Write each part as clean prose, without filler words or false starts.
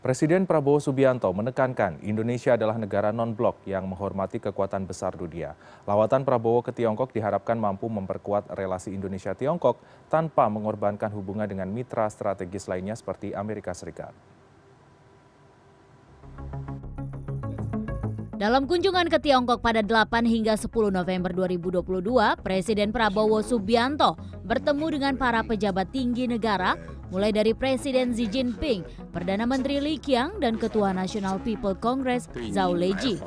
Presiden Prabowo Subianto menekankan Indonesia adalah negara non-blok yang menghormati kekuatan besar dunia. Lawatan Prabowo ke Tiongkok diharapkan mampu memperkuat relasi Indonesia-Tiongkok tanpa mengorbankan hubungan dengan mitra strategis lainnya seperti Amerika Serikat. Dalam kunjungan ke Tiongkok pada 8 hingga 10 November 2022, Presiden Prabowo Subianto bertemu dengan para pejabat tinggi negara, mulai dari Presiden Xi Jinping, Perdana Menteri Li Qiang, dan Ketua National People Congress Zhao Leji.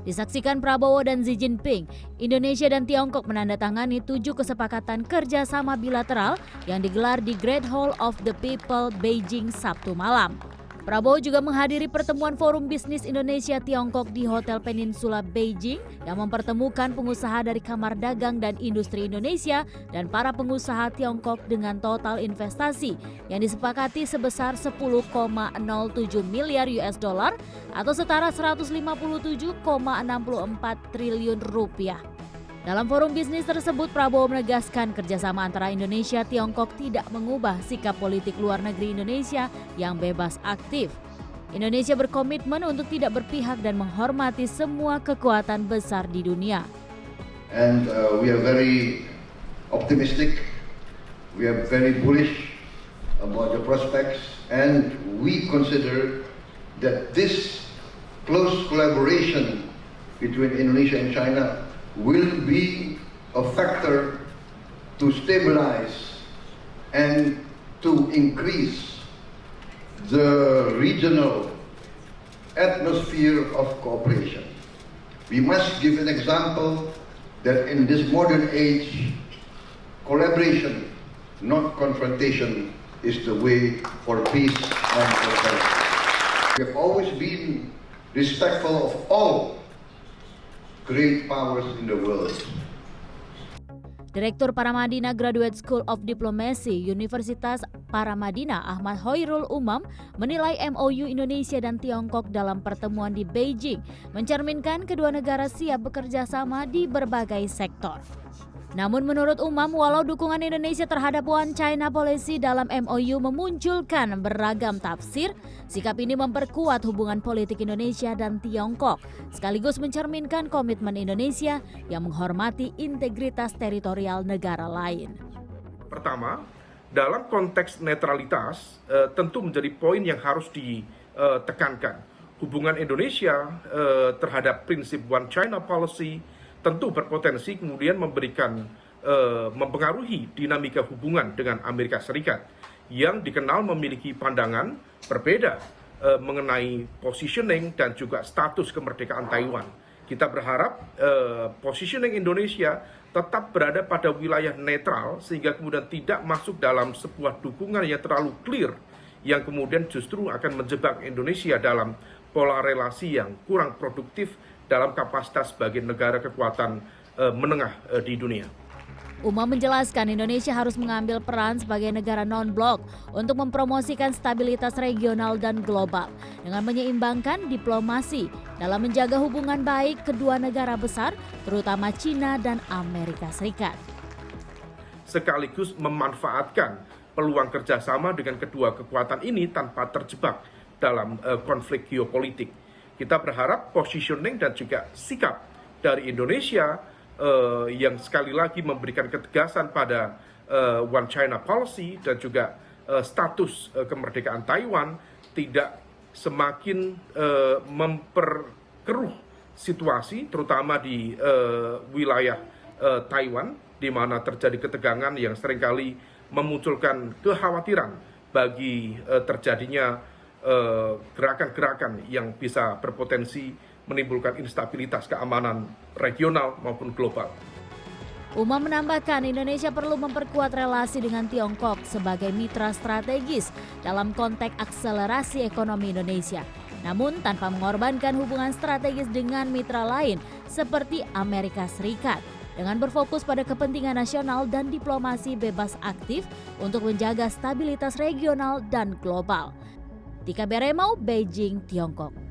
Disaksikan Prabowo dan Xi Jinping, Indonesia dan Tiongkok menandatangani 7 kesepakatan kerjasama bilateral yang digelar di Great Hall of the People, Beijing, Sabtu malam. Prabowo juga menghadiri pertemuan Forum Bisnis Indonesia-Tiongkok di Hotel Peninsula Beijing yang mempertemukan pengusaha dari Kamar Dagang dan Industri Indonesia dan para pengusaha Tiongkok dengan total investasi yang disepakati sebesar 10,07 miliar US dollar atau setara 157,64 triliun rupiah. Dalam forum bisnis tersebut, Prabowo menegaskan kerjasama antara Indonesia-Tiongkok tidak mengubah sikap politik luar negeri Indonesia yang bebas aktif. Indonesia berkomitmen untuk tidak berpihak dan menghormati semua kekuatan besar di dunia. And we are very optimistic, we are very bullish about the prospects, and we consider that this close collaboration between Indonesia and China will be a factor to stabilize and to increase the regional atmosphere of cooperation. We must give an example that in this modern age, collaboration, not confrontation, is the way for peace and prosperity. We have always been respectful of all great powers in the world. Direktur Paramadina Graduate School of Diplomacy Universitas Paramadina Ahmad Hoirul Umam menilai MOU Indonesia dan Tiongkok dalam pertemuan di Beijing mencerminkan kedua negara siap bekerja sama di berbagai sektor. Namun menurut Umam, walau dukungan Indonesia terhadap One China Policy dalam MOU memunculkan beragam tafsir, sikap ini memperkuat hubungan politik Indonesia dan Tiongkok, sekaligus mencerminkan komitmen Indonesia yang menghormati integritas teritorial negara lain. Pertama, dalam konteks netralitas tentu menjadi poin yang harus ditekankan. Hubungan Indonesia terhadap prinsip One China Policy tentu berpotensi kemudian mempengaruhi dinamika hubungan dengan Amerika Serikat yang dikenal memiliki pandangan berbeda mengenai positioning dan juga status kemerdekaan Taiwan. Kita berharap positioning Indonesia tetap berada pada wilayah netral sehingga kemudian tidak masuk dalam sebuah dukungan yang terlalu clear yang kemudian justru akan menjebak Indonesia dalam pola relasi yang kurang produktif dalam kapasitas sebagai negara kekuatan menengah di dunia. Umam menjelaskan Indonesia harus mengambil peran sebagai negara non-blok untuk mempromosikan stabilitas regional dan global dengan menyeimbangkan diplomasi dalam menjaga hubungan baik kedua negara besar, terutama China dan Amerika Serikat. Sekaligus memanfaatkan peluang kerjasama dengan kedua kekuatan ini tanpa terjebak dalam konflik geopolitik. Kita berharap positioning dan juga sikap dari Indonesia yang sekali lagi memberikan ketegasan pada One China Policy dan juga status kemerdekaan Taiwan tidak semakin memperkeruh situasi terutama di wilayah Taiwan di mana terjadi ketegangan yang seringkali memunculkan kekhawatiran bagi terjadinya gerakan-gerakan yang bisa berpotensi menimbulkan instabilitas keamanan regional maupun global. Umam menambahkan Indonesia perlu memperkuat relasi dengan Tiongkok sebagai mitra strategis dalam konteks akselerasi ekonomi Indonesia. Namun tanpa mengorbankan hubungan strategis dengan mitra lain seperti Amerika Serikat, dengan berfokus pada kepentingan nasional dan diplomasi bebas aktif untuk menjaga stabilitas regional dan global. Tika Beremau, Beijing, Tiongkok.